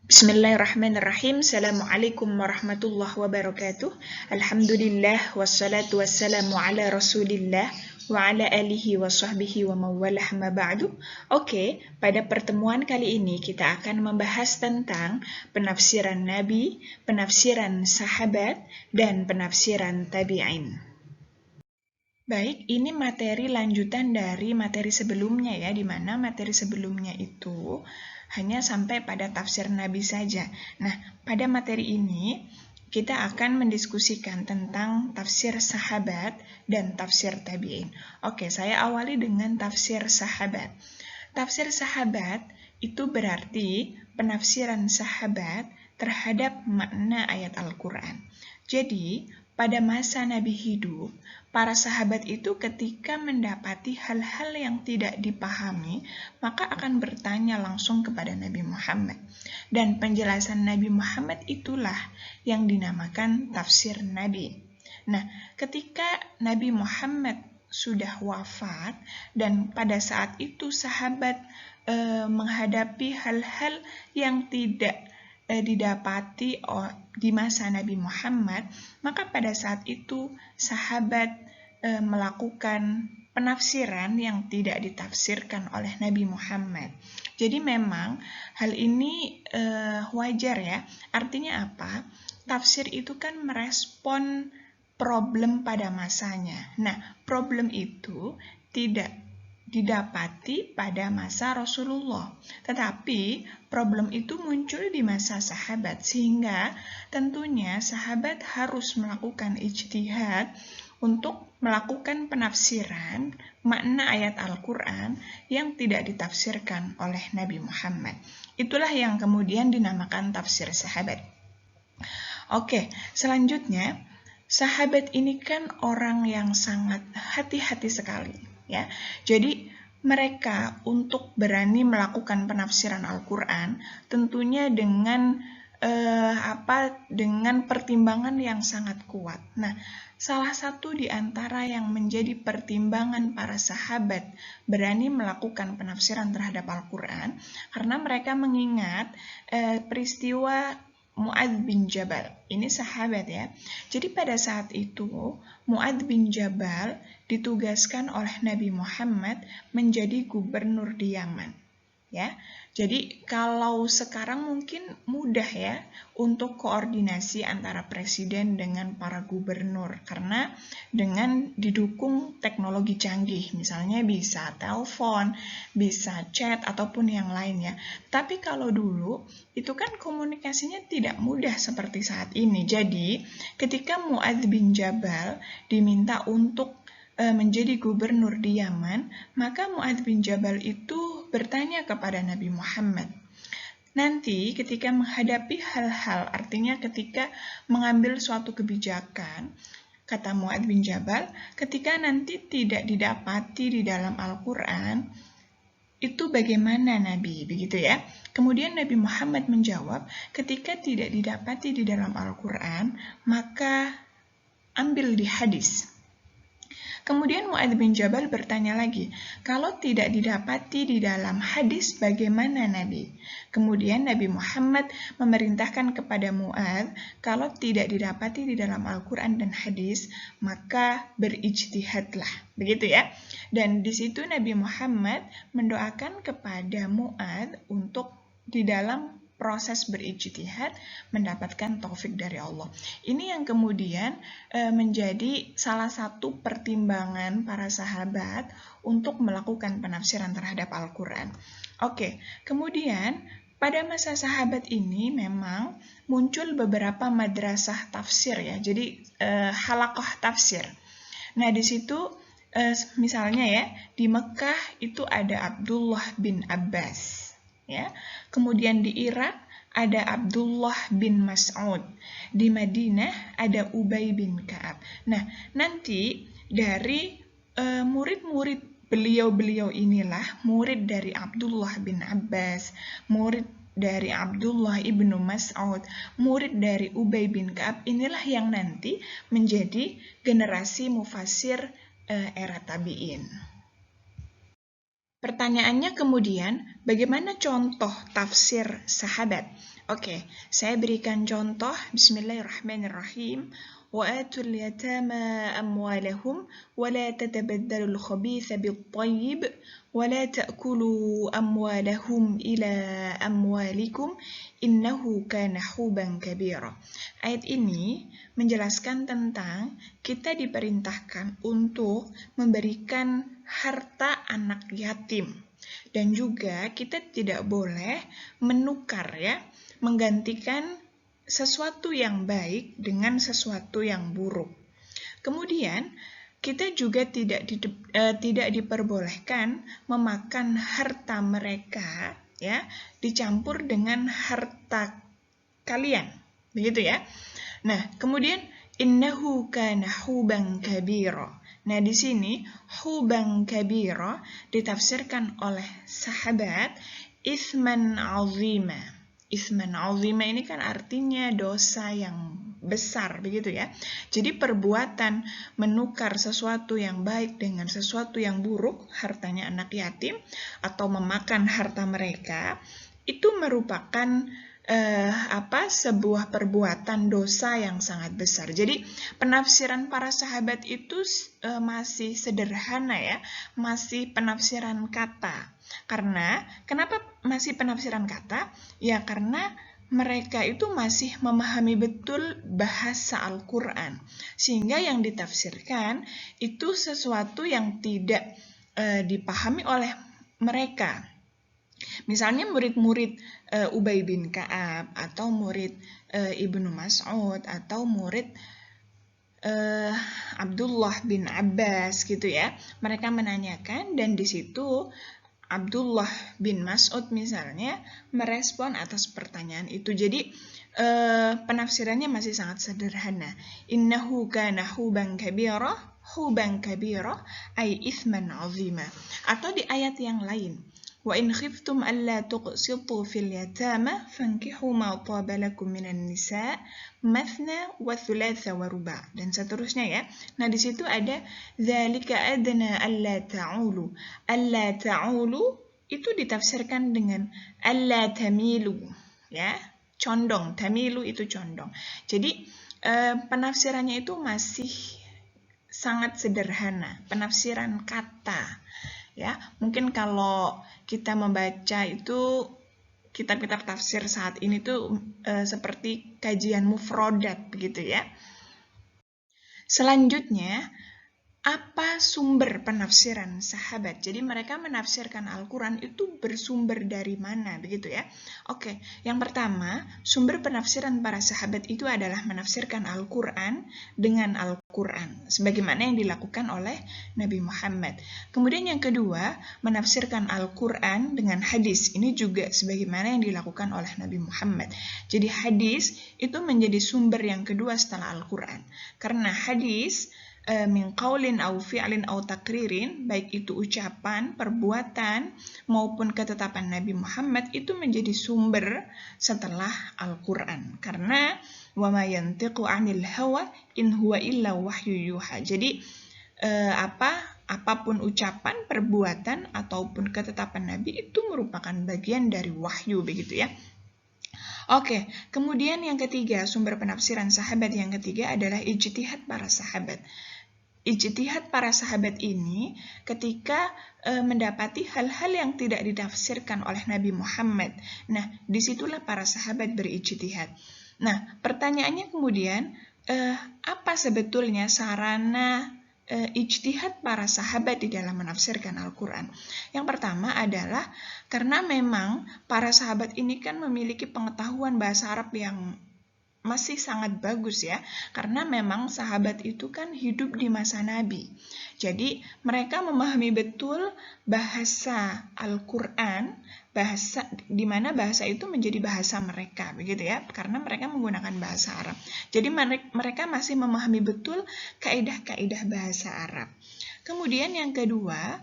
Bismillahirrahmanirrahim. Assalamualaikum warahmatullahi wabarakatuh. Alhamdulillah wassalatu wassalamu ala rasulillah wa ala alihi wa sahbihi wa mawalah ma ba'du. Oke, pada pertemuan kali ini kita akan membahas tentang penafsiran Nabi, penafsiran sahabat, dan penafsiran tabi'in. Baik, ini materi lanjutan dari materi sebelumnya ya, di mana materi sebelumnya itu hanya sampai pada tafsir Nabi saja. Nah, pada materi ini kita akan mendiskusikan tentang tafsir sahabat dan tafsir tabi'in. Oke, saya awali dengan tafsir sahabat. Tafsir sahabat itu berarti penafsiran sahabat terhadap makna ayat Al-Quran. Jadi, pada masa Nabi hidup, para sahabat itu ketika mendapati hal-hal yang tidak dipahami, maka akan bertanya langsung kepada Nabi Muhammad. Dan penjelasan Nabi Muhammad itulah yang dinamakan tafsir Nabi. Nah, ketika Nabi Muhammad sudah wafat dan pada saat itu sahabat menghadapi hal-hal yang tidak didapati di masa Nabi Muhammad, maka pada saat itu sahabat melakukan penafsiran yang tidak ditafsirkan oleh Nabi Muhammad. Jadi memang hal ini wajar ya. Artinya apa? Tafsir itu kan merespon problem pada masanya. Nah, problem itu tidak didapati pada masa Rasulullah. Tetapi problem itu muncul di masa sahabat, sehingga tentunya sahabat harus melakukan ijtihad untuk melakukan penafsiran makna ayat Al-Quran yang tidak ditafsirkan oleh Nabi Muhammad. Itulah yang kemudian dinamakan tafsir sahabat. Oke, selanjutnya, sahabat ini kan orang yang sangat hati-hati sekali. Ya, jadi mereka untuk berani melakukan penafsiran Al-Quran tentunya dengan dengan pertimbangan yang sangat kuat. Nah, salah satu di antara yang menjadi pertimbangan para sahabat berani melakukan penafsiran terhadap Al-Quran karena mereka mengingat peristiwa Mu'adz bin Jabal. Ini sahabat ya. Jadi pada saat itu Mu'adz bin Jabal ditugaskan oleh Nabi Muhammad menjadi gubernur di Yaman. Ya. Jadi kalau sekarang mungkin mudah ya untuk koordinasi antara presiden dengan para gubernur karena dengan didukung teknologi canggih, misalnya bisa telepon, bisa chat ataupun yang lainnya. Tapi kalau dulu itu kan komunikasinya tidak mudah seperti saat ini. Jadi ketika Mu'adz bin Jabal diminta untuk menjadi gubernur di Yaman, maka Mu'adz bin Jabal itu bertanya kepada Nabi Muhammad. Nanti ketika menghadapi hal-hal, artinya ketika mengambil suatu kebijakan, kata Mu'adz bin Jabal, ketika nanti tidak didapati di dalam Al-Quran, itu bagaimana Nabi? Begitu ya. Kemudian Nabi Muhammad menjawab, ketika tidak didapati di dalam Al-Quran, maka ambil di hadis. Kemudian Mu'adz bin Jabal bertanya lagi, kalau tidak didapati di dalam hadis, bagaimana Nabi? Kemudian Nabi Muhammad memerintahkan kepada Mu'adz, kalau tidak didapati di dalam Al-Quran dan hadis, maka berijtihadlah. Begitu ya. Dan di situ Nabi Muhammad mendoakan kepada Mu'adz untuk di dalam proses berijtihad mendapatkan taufik dari Allah. Ini yang kemudian menjadi salah satu pertimbangan para sahabat untuk melakukan penafsiran terhadap Al-Quran. Oke, kemudian pada masa sahabat ini memang muncul beberapa madrasah tafsir ya, jadi halaqah tafsir. Nah di situ misalnya ya, di Mekah itu ada Abdullah bin Abbas. Ya. Kemudian di Irak ada Abdullah bin Mas'ud. Di Madinah ada Ubay bin Ka'ab. Nah, nanti dari murid-murid beliau-beliau inilah, murid dari Abdullah bin Abbas, murid dari Abdullah ibnu Mas'ud, murid dari Ubay bin Ka'ab, inilah yang nanti menjadi generasi mufassir era tabi'in. Pertanyaannya kemudian, bagaimana contoh tafsir sahabat? Oke, saya berikan contoh. Bismillahirrahmanirrahim. وآتوا اليتامى أموالهم ولا تتبدلوا الخبيث بالطيب ولا تأكلوا أموالهم إلى أموالكم إنه كان حوبا كبيرا. Ayat ini menjelaskan tentang kita diperintahkan untuk memberikan harta anak yatim. Dan juga kita tidak boleh menukar menggantikan sesuatu yang baik dengan sesuatu yang buruk. Kemudian kita juga tidak diperbolehkan memakan harta mereka dicampur dengan harta kalian. Begitu ya. Nah, kemudian innahu kana huban kabira. Nah, di sini huban kabira ditafsirkan oleh sahabat itsman azima. Itsman azima ini kan artinya dosa yang besar, begitu ya. Jadi perbuatan menukar sesuatu yang baik dengan sesuatu yang buruk, hartanya anak yatim, atau memakan harta mereka, itu merupakan sebuah perbuatan dosa yang sangat besar. Jadi penafsiran para sahabat itu masih sederhana ya, masih penafsiran kata. Karena kenapa masih penafsiran kata? Ya karena mereka itu masih memahami betul bahasa Al-Quran. Sehingga yang ditafsirkan itu sesuatu yang tidak dipahami oleh mereka. Misalnya murid-murid Ubay bin Ka'ab, atau murid Ibnu Mas'ud, atau murid Abdullah bin Abbas gitu ya. Mereka menanyakan dan di situ Abdullah bin Mas'ud misalnya merespon atas pertanyaan itu. Jadi penafsirannya masih sangat sederhana. Innahu kana huban kabira ay ithman azima. Atau di ayat yang lain, wa in khiftum alla tuqsitu fil yatama fankihu ma taba lakum minan nisa mathna wa thulatha wa ruba', dan seterusnya ya. Nah, di situ ada dzalika adna alla ta'ulu. Alla ta'ulu itu ditafsirkan dengan alla tamilu ya, condong. Tamilu itu condong. Jadi penafsirannya itu masih sangat sederhana, penafsiran kata ya. Mungkin kalau kita membaca itu kitab-kitab tafsir saat ini tuh seperti kajian mufrodat begitu ya. Selanjutnya, apa sumber penafsiran sahabat? Jadi mereka menafsirkan Al-Quran itu bersumber dari mana, begitu ya? Oke, yang pertama, sumber penafsiran para sahabat itu adalah menafsirkan Al-Quran dengan Al-Quran, sebagaimana yang dilakukan oleh Nabi Muhammad. Kemudian yang kedua, menafsirkan Al-Quran dengan hadis. Ini juga sebagaimana yang dilakukan oleh Nabi Muhammad. Jadi hadis itu menjadi sumber yang kedua setelah Al-Quran. Karena hadis min qaulin au fi'lin au takririn, baik itu ucapan, perbuatan maupun ketetapan Nabi Muhammad, itu menjadi sumber setelah Al-Quran. Karena wa ma yantiqu 'anil hawa in huwa illa wahyu yuha. Jadi apapun ucapan, perbuatan ataupun ketetapan Nabi itu merupakan bagian dari wahyu, begitu ya. Oke, kemudian yang ketiga, sumber penafsiran sahabat yang ketiga adalah ijtihad para sahabat. Ijtihad para sahabat ini ketika mendapati hal-hal yang tidak ditafsirkan oleh Nabi Muhammad. Nah, disitulah para sahabat berijtihad. Nah, pertanyaannya kemudian, apa sebetulnya sarana ijtihad para sahabat di dalam menafsirkan Al-Quran? Yang pertama adalah karena memang para sahabat ini kan memiliki pengetahuan bahasa Arab yang masih sangat bagus ya, karena memang sahabat itu kan hidup di masa Nabi. Jadi mereka memahami betul bahasa Al-Quran, bahasa di mana bahasa itu menjadi bahasa mereka, begitu ya, karena mereka menggunakan bahasa Arab. Jadi mereka masih memahami betul kaidah-kaidah bahasa Arab. Kemudian yang kedua,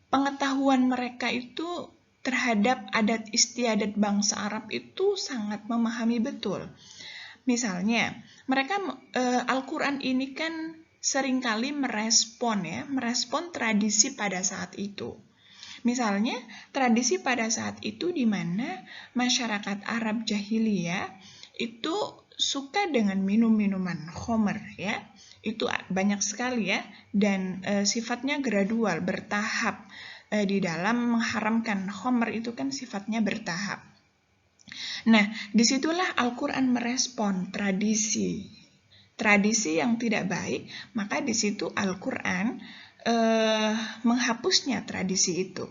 pengetahuan mereka itu terhadap adat istiadat bangsa Arab itu sangat memahami betul. Misalnya, mereka Al-Quran ini kan seringkali merespon tradisi pada saat itu. Misalnya, tradisi pada saat itu di mana masyarakat Arab jahiliyah itu suka dengan minum-minuman khamr ya. Itu banyak sekali ya, dan sifatnya gradual, bertahap. Di dalam mengharamkan khamr itu kan sifatnya bertahap. Nah, disitulah Al-Quran merespon tradisi yang tidak baik, maka di situ Al-Quran menghapusnya tradisi itu.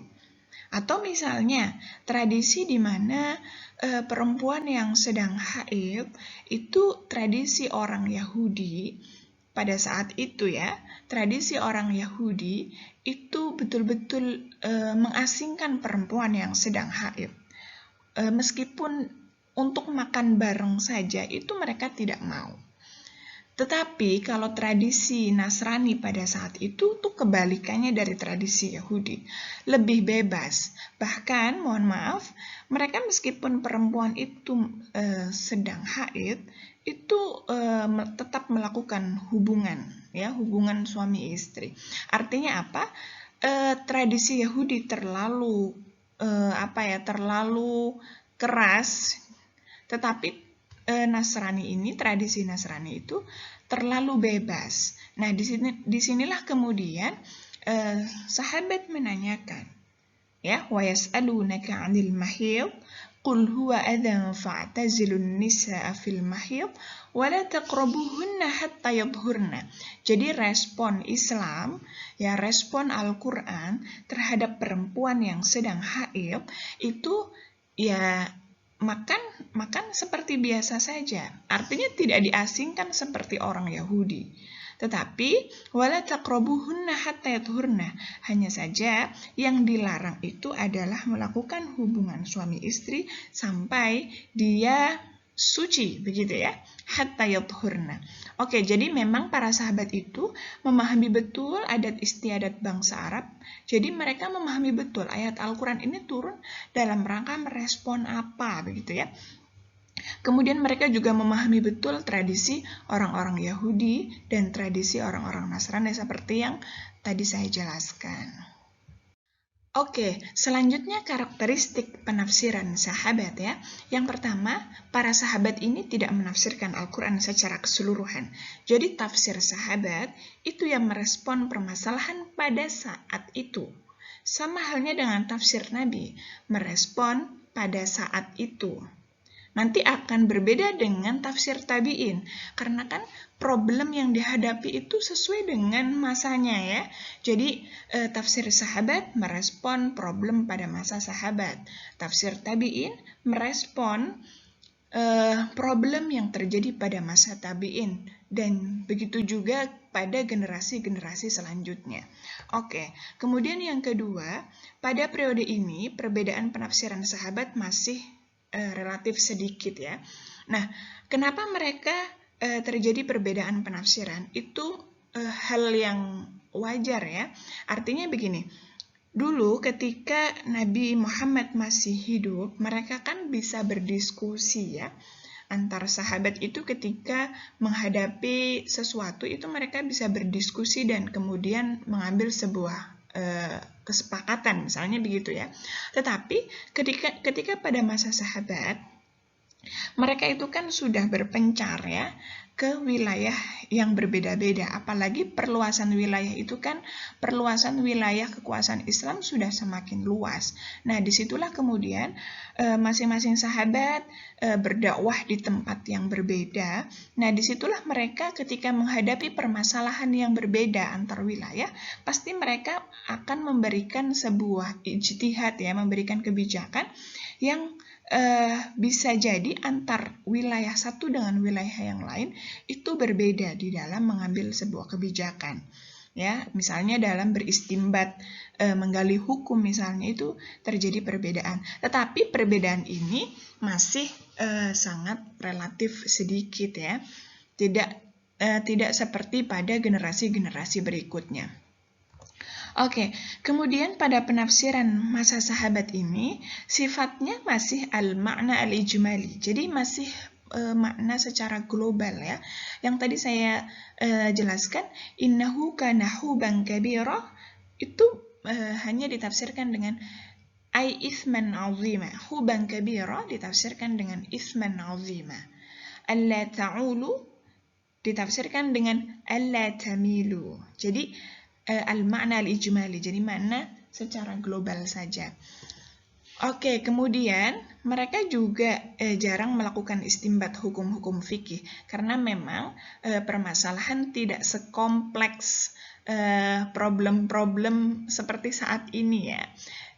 Atau misalnya tradisi di mana perempuan yang sedang haid itu tradisi orang Yahudi pada saat itu ya, tradisi orang Yahudi itu betul-betul mengasingkan perempuan yang sedang haid. Meskipun untuk makan bareng saja itu mereka tidak mau. Tetapi kalau tradisi Nasrani pada saat itu tuh kebalikannya dari tradisi Yahudi. Lebih bebas. Bahkan, mohon maaf, mereka meskipun perempuan itu sedang haid, itu tetap melakukan hubungan, ya, hubungan suami istri. Artinya apa? Tradisi Yahudi terlalu terlalu keras, tetapi tradisi Nasrani itu terlalu bebas. Nah, disinilah kemudian sahabat menanyakan, ya, wa yas'alunaka 'anil mahid qul huwa adhan fa'tazilun nisaa fil mahid wa la taqrabuhunna hatta yadhhurna. Jadi respon Islam, ya, respon Al-Qur'an terhadap perempuan yang sedang haid itu ya makan seperti biasa saja. Artinya tidak diasingkan seperti orang Yahudi. Tetapi wala taqrabuhunna hatta yadhhurna. Hanya saja yang dilarang itu adalah melakukan hubungan suami istri sampai dia suci, begitu ya. Hatta yadhhurna. Oke, jadi memang para sahabat itu memahami betul adat istiadat bangsa Arab. Jadi mereka memahami betul ayat Al-Quran ini turun dalam rangka merespon apa, begitu ya. Kemudian mereka juga memahami betul tradisi orang-orang Yahudi dan tradisi orang-orang Nasrani seperti yang tadi saya jelaskan. Oke, selanjutnya karakteristik penafsiran sahabat ya. Yang pertama, para sahabat ini tidak menafsirkan Al-Quran secara keseluruhan. Jadi tafsir sahabat itu yang merespon permasalahan pada saat itu. Sama halnya dengan tafsir Nabi, merespon pada saat itu. Nanti akan berbeda dengan tafsir tabi'in, karena kan problem yang dihadapi itu sesuai dengan masanya ya. Jadi tafsir sahabat merespon problem pada masa sahabat. Tafsir tabi'in merespon problem yang terjadi pada masa tabi'in, dan begitu juga pada generasi-generasi selanjutnya. Oke, kemudian yang kedua, pada periode ini perbedaan penafsiran sahabat masih relatif sedikit ya. Nah, kenapa mereka terjadi perbedaan penafsiran? Itu hal yang wajar ya. Artinya begini, dulu ketika Nabi Muhammad masih hidup, mereka kan bisa berdiskusi ya. Antar sahabat itu ketika menghadapi sesuatu itu mereka bisa berdiskusi dan kemudian mengambil sebuah kesepakatan, misalnya begitu ya. Tetapi ketika pada masa sahabat, mereka itu kan sudah berpencar ya ke wilayah yang berbeda-beda. Apalagi perluasan wilayah itu kan, perluasan wilayah kekuasaan Islam sudah semakin luas. Nah, disitulah kemudian masing-masing sahabat berdakwah di tempat yang berbeda. Nah, disitulah mereka ketika menghadapi permasalahan yang berbeda antar wilayah, pasti mereka akan memberikan sebuah ijtihad ya, memberikan kebijakan yang bisa jadi antar wilayah satu dengan wilayah yang lain itu berbeda di dalam mengambil sebuah kebijakan. Ya, misalnya dalam beristimbat, menggali hukum misalnya, itu terjadi perbedaan. Tetapi perbedaan ini masih sangat relatif sedikit ya. Tidak seperti pada generasi-generasi berikutnya. Oke, kemudian pada penafsiran masa sahabat ini sifatnya masih al-ma'na al-ijmali. Jadi masih makna secara global ya. Yang tadi saya jelaskan, innahu kana huban kabira, itu hanya ditafsirkan dengan ay ithman azima. Huban kabira ditafsirkan dengan ithman azima. Alla ta'ulu ditafsirkan dengan alla tamilu. Jadi al-makna al-ijmali, jadi makna secara global saja. Oke, kemudian mereka juga jarang melakukan istimbat hukum-hukum fikih karena memang permasalahan tidak sekompleks problem-problem seperti saat ini ya.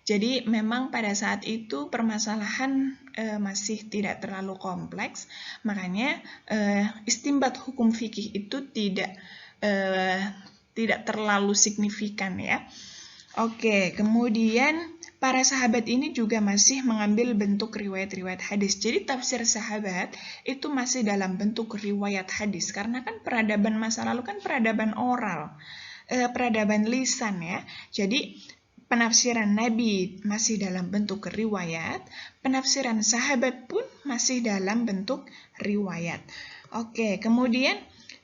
Jadi memang pada saat itu permasalahan masih tidak terlalu kompleks, makanya istimbat hukum fikih itu tidak terlalu signifikan ya. Oke, kemudian para sahabat ini juga masih mengambil bentuk riwayat-riwayat hadis. Jadi tafsir sahabat itu masih dalam bentuk riwayat hadis. Karena kan peradaban masa lalu kan peradaban oral, peradaban lisan ya. Jadi penafsiran Nabi masih dalam bentuk riwayat, penafsiran sahabat pun masih dalam bentuk riwayat. Oke, kemudian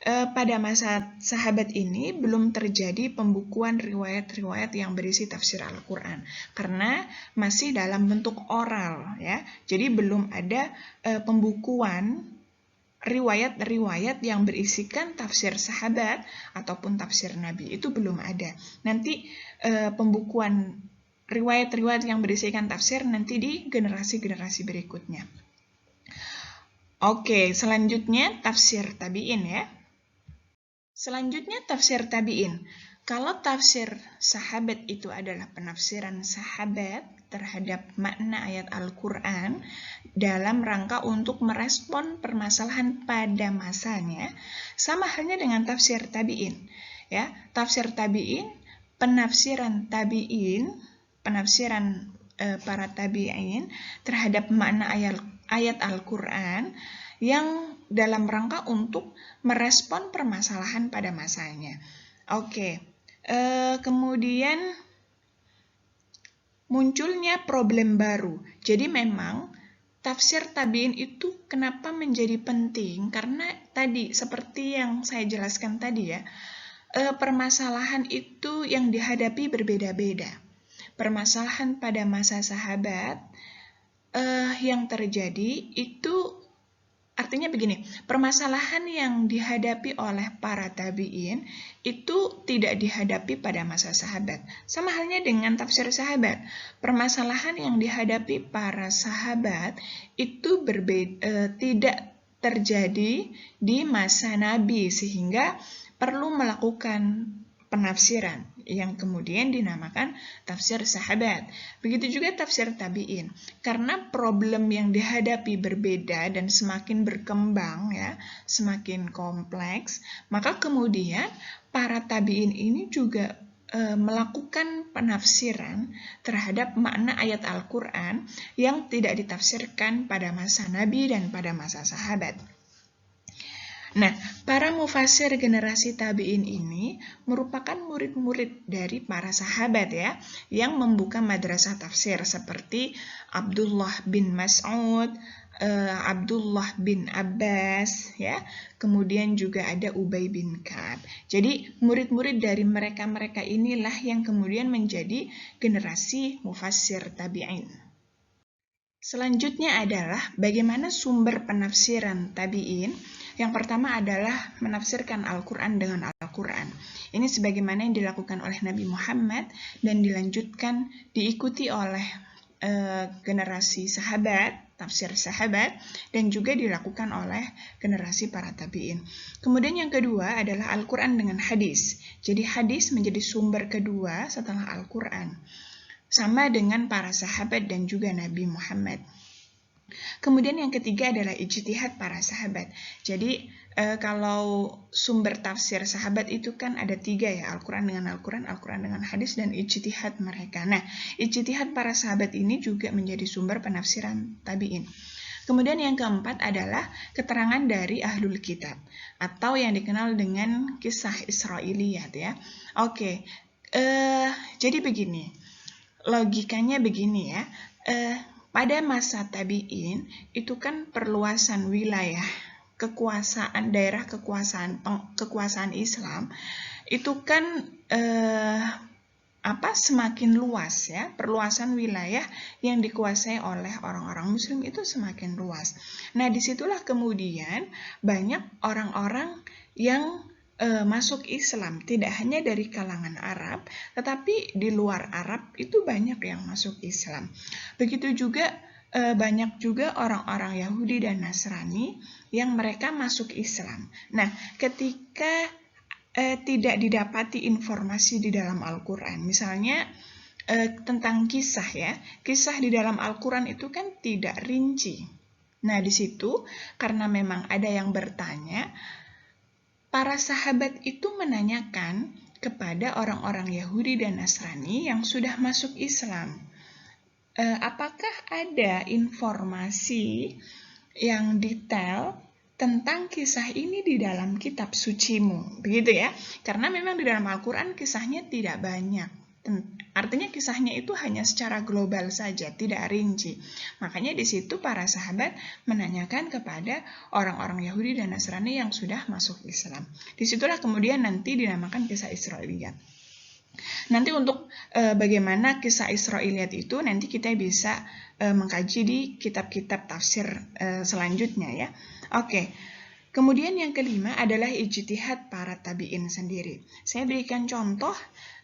pada masa sahabat ini belum terjadi pembukuan riwayat-riwayat yang berisi tafsir Al-Quran karena masih dalam bentuk oral ya. Jadi belum ada pembukuan riwayat-riwayat yang berisikan tafsir sahabat ataupun tafsir Nabi, itu belum ada. Nanti pembukuan riwayat-riwayat yang berisikan tafsir nanti di generasi-generasi berikutnya. Oke, selanjutnya tafsir tabi'in ya. Selanjutnya tafsir tabi'in. Kalau tafsir sahabat itu adalah penafsiran sahabat terhadap makna ayat Al-Quran dalam rangka untuk merespon permasalahan pada masanya, sama halnya dengan tafsir tabi'in. Ya, tafsir tabi'in, penafsiran para tabi'in terhadap makna ayat Al-Quran yang dalam rangka untuk merespon permasalahan pada masanya. Oke, kemudian munculnya problem baru. Jadi memang tafsir tabi'in itu kenapa menjadi penting? Karena tadi seperti yang saya jelaskan tadi ya, permasalahan itu yang dihadapi berbeda-beda. Permasalahan pada masa sahabat yang terjadi itu artinya begini, permasalahan yang dihadapi oleh para tabi'in itu tidak dihadapi pada masa sahabat. Sama halnya dengan tafsir sahabat. Permasalahan yang dihadapi para sahabat itu tidak terjadi di masa Nabi, sehingga perlu melakukan penafsiran yang kemudian dinamakan tafsir sahabat. Begitu juga tafsir tabi'in. Karena problem yang dihadapi berbeda dan semakin berkembang ya, semakin kompleks, maka kemudian para tabi'in ini juga melakukan penafsiran terhadap makna ayat Al-Quran yang tidak ditafsirkan pada masa Nabi dan pada masa sahabat. Nah, para mufassir generasi tabi'in ini merupakan murid-murid dari para sahabat ya, yang membuka madrasah tafsir seperti Abdullah bin Mas'ud, Abdullah bin Abbas ya, kemudian juga ada Ubay bin Ka'ab. Jadi murid-murid dari mereka-mereka inilah yang kemudian menjadi generasi mufassir tabi'in. Selanjutnya adalah bagaimana sumber penafsiran tabi'in. Yang pertama adalah menafsirkan Al-Quran dengan Al-Quran. Ini sebagaimana yang dilakukan oleh Nabi Muhammad dan dilanjutkan, diikuti oleh generasi sahabat, tafsir sahabat, dan juga dilakukan oleh generasi para tabi'in. Kemudian yang kedua adalah Al-Quran dengan hadis. Jadi hadis menjadi sumber kedua setelah Al-Quran. Sama dengan para sahabat dan juga Nabi Muhammad. Kemudian yang ketiga adalah ijtihad para sahabat. Jadi kalau sumber tafsir sahabat itu kan ada tiga ya, Al-Quran dengan Al-Quran, Al-Quran dengan hadis, dan ijtihad mereka. Nah, ijtihad para sahabat ini juga menjadi sumber penafsiran tabi'in. Kemudian yang keempat adalah keterangan dari ahlul kitab, atau yang dikenal dengan kisah Israiliyat ya. Oke, jadi begini, logikanya begini ya, pada masa tabi'in itu kan perluasan wilayah kekuasaan, daerah kekuasaan Islam itu kan semakin luas ya, perluasan wilayah yang dikuasai oleh orang-orang Muslim itu semakin luas. Nah, disitulah kemudian banyak orang-orang yang masuk Islam, tidak hanya dari kalangan Arab, tetapi di luar Arab itu banyak yang masuk Islam. Begitu juga banyak juga orang-orang Yahudi dan Nasrani yang mereka masuk Islam. Nah, ketika tidak didapati informasi di dalam Al-Quran, misalnya tentang kisah ya, kisah di dalam Al-Quran itu kan tidak rinci. Nah, di situ karena memang ada yang bertanya, para sahabat itu menanyakan kepada orang-orang Yahudi dan Nasrani yang sudah masuk Islam, apakah ada informasi yang detail tentang kisah ini di dalam kitab sucimu, begitu ya? Karena memang di dalam Al-Quran kisahnya tidak banyak. Artinya kisahnya itu hanya secara global saja, tidak rinci. Makanya di situ para sahabat menanyakan kepada orang-orang Yahudi dan Nasrani yang sudah masuk Islam. Disitulah kemudian nanti dinamakan kisah Israiliyat. Nanti untuk bagaimana kisah Israiliyat itu nanti kita bisa mengkaji di kitab-kitab tafsir selanjutnya ya. Oke. Kemudian yang kelima adalah ijtihad para tabi'in sendiri. Saya berikan contoh.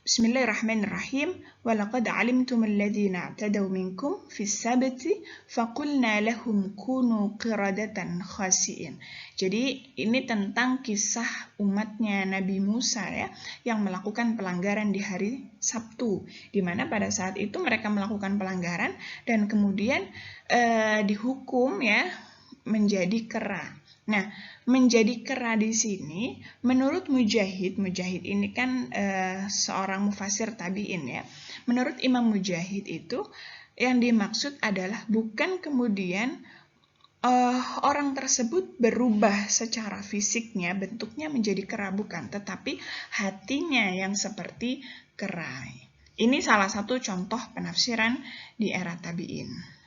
Bismillahirrahmanirrahim. Walaqad alimtum alladhina i'tadaw minkum fis sabti faqulna lahum kunu qiradatan khasi'in. Jadi ini tentang kisah umatnya Nabi Musa ya, yang melakukan pelanggaran di hari Sabtu, di mana pada saat itu mereka melakukan pelanggaran dan kemudian dihukum ya menjadi kera. Nah, menjadi kera di sini menurut Mujahid ini kan seorang mufasir tabi'in ya. Menurut Imam Mujahid itu yang dimaksud adalah bukan kemudian orang tersebut berubah secara fisiknya, bentuknya menjadi kera, bukan, tetapi hatinya yang seperti kera. Ini salah satu contoh penafsiran di era tabi'in.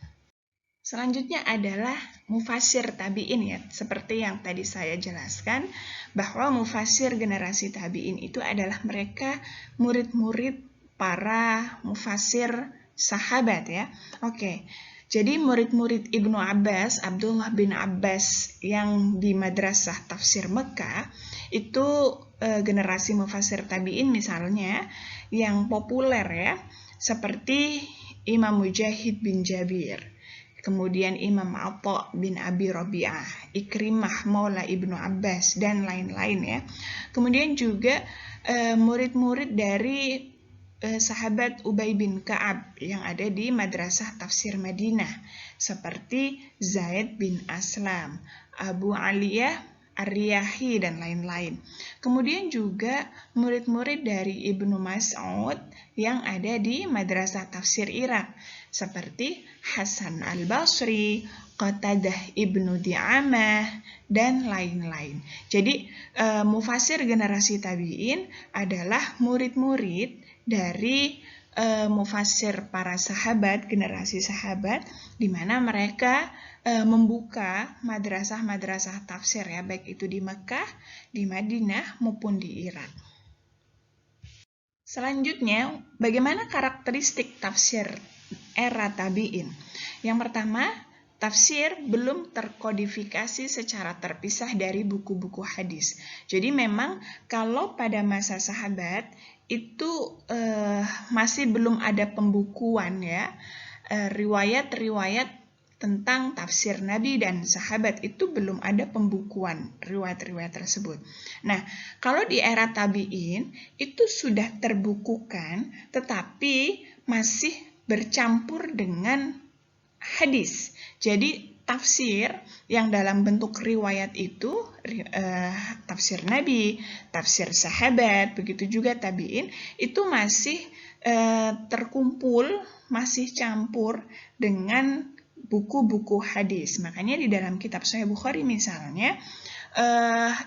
Selanjutnya adalah mufasir tabi'in ya, seperti yang tadi saya jelaskan bahwa mufasir generasi tabi'in itu adalah mereka murid-murid para mufasir sahabat ya. Oke. Jadi murid-murid Ibnu Abbas, Abdullah bin Abbas yang di Madrasah Tafsir Mekah itu generasi mufasir tabi'in misalnya yang populer ya, seperti Imam Mujahid bin Jabir. Kemudian Imam Atha bin Abi Rabi'ah, Ikrimah Maula Ibnu Abbas, dan lain-lain ya. Kemudian juga murid-murid dari sahabat Ubay bin Ka'ab yang ada di Madrasah Tafsir Madinah, seperti Zaid bin Aslam, Abu Aliyah Ar-Riyahi, dan lain-lain. Kemudian juga murid-murid dari Ibnu Mas'ud yang ada di Madrasah Tafsir Irak, seperti Hasan al-Basri, Qatadah ibnu Di'amah, dan lain-lain. Jadi mufasir generasi tabi'in adalah murid-murid dari mufasir para sahabat, generasi sahabat, di mana mereka membuka madrasah-madrasah tafsir ya, baik itu di Mekah, di Madinah, maupun di Irak. Selanjutnya, bagaimana karakteristik tafsir era tabi'in? Yang pertama, tafsir belum terkodifikasi secara terpisah dari buku-buku hadis. Jadi memang kalau pada masa sahabat itu masih belum ada pembukuan ya, riwayat-riwayat tentang tafsir Nabi dan sahabat itu belum ada pembukuan riwayat-riwayat tersebut. Nah, kalau di era tabi'in itu sudah terbukukan, tetapi masih bercampur dengan hadis. Jadi tafsir yang dalam bentuk riwayat itu tafsir Nabi, tafsir sahabat, begitu juga tabi'in itu masih terkumpul, masih campur dengan buku-buku hadis. Makanya di dalam kitab Sahih Bukhari misalnya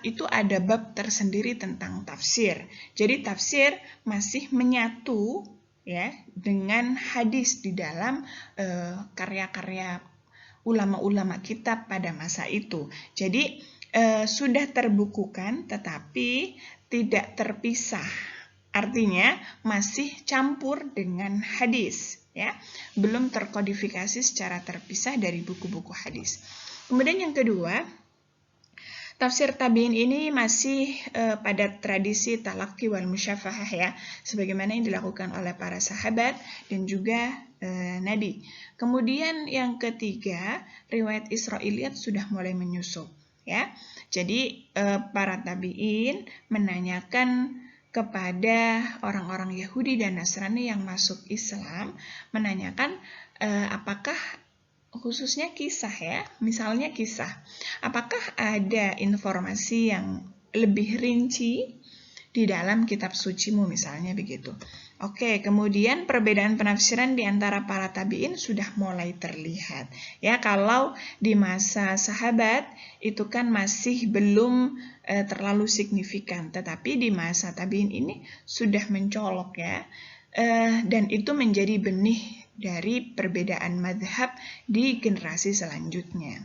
itu ada bab tersendiri tentang tafsir. Jadi tafsir masih menyatu ya dengan hadis di dalam karya-karya ulama-ulama kitab pada masa itu. Jadi sudah terbukukan tetapi tidak terpisah Artinya masih campur dengan hadis, ya, belum terkodifikasi secara terpisah dari buku-buku hadis. Kemudian yang kedua, tafsir tabi'in ini masih pada tradisi talaqi wal musyafahah, ya, sebagaimana yang dilakukan oleh para sahabat dan juga Nabi. Kemudian yang ketiga, riwayat Israiliyat sudah mulai menyusup, ya. Jadi para tabi'in menanyakan kepada orang-orang Yahudi dan Nasrani yang masuk Islam, menanyakan apakah, khususnya kisah, ya, misalnya kisah, apakah ada informasi yang lebih rinci di dalam kitab sucimu, misalnya begitu. Oke, kemudian perbedaan penafsiran di antara para tabi'in sudah mulai terlihat. Ya, kalau di masa sahabat itu kan masih belum terlalu signifikan, tetapi di masa tabi'in ini sudah mencolok, ya. Dan itu menjadi benih dari perbedaan mazhab di generasi selanjutnya.